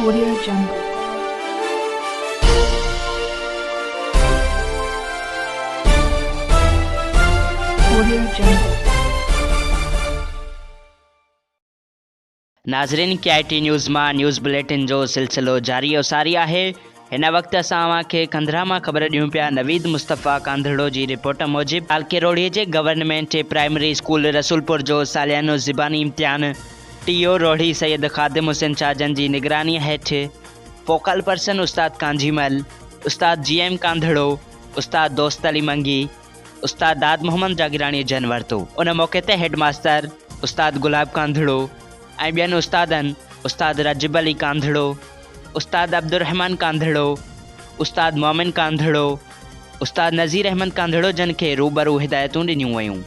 Audio Jungle. Audio Jungle. नाज़रीन KIT news मां news bulletin जो सिलसिलो जारी सारी आहे। हिन वक्त असांखे कंधरा मां ख़बर ॾियूं पिया। नवीद मुस्तफ़ा कांधड़ो जी रिपोर्ट मूजिब कालकेरोड़ीअ जे गवर्नमेंट प्राइमरी स्कूल रसूलपुर जो सालियानो ज़िबानी इम्तिहान टीओ रोढ़ी सैयद ख़ादिम हुसैन शाहजन जी निगरानी हेठि फोकल पर्सन उस्ताद कांजीमल, उस्ताद GM कांधड़ो, उस्ताद दोस्त अली मंगी, उस्ताद दाद मोहम्मद जागीराणी जन वरितो। उन मौक़े ते हेडमास्टर उस्ताद गुलाब कांधड़ो ऐं ॿियनि उस्तादनि उस्ताद रजब अली कांधड़ो, उस्ताद अब्दुर्रहमान कांधड़ो, उस्ताद मोमिन कांधड़ो, उस्ताद नज़ीर अहमद कांधड़ो जन खे रूबरू हिदायतूं ॾिनियूं वयूं।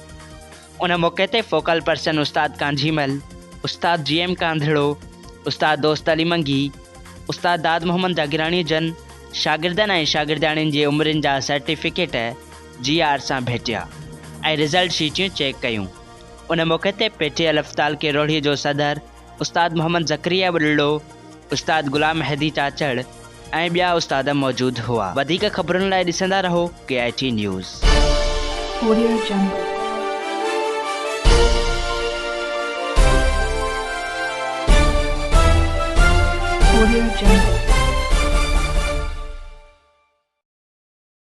उन मौक़े ते फोकल पर्सन उस्ताद कांजीमल, उस्ताद GM कांधड़ो, उस्ताद दोस्त अली मंगी, उस्ताद दाद मोहम्मद जागीराणी जन शागिर्दनि ऐं शागिर्दाणियुनि जी उमिरियुनि जा सर्टिफिकेट GR सां भेटिया ऐं रिज़ल्ट शीटियूं चेक कयूं। उन मौक़े ते पेटे अफ्ताल केरोड़ीअ जो सदर उस्ताद मोहम्मद ज़करिया बुल्लो, उस्ताद गुलाम मेहदी चाचड़ ऐं ॿिया उस्ताद मौजूद हुआ। वधीक ख़बरुनि लाइ ॾिसंदा रहो KIT news. Audio Jungle. Audio Jungle.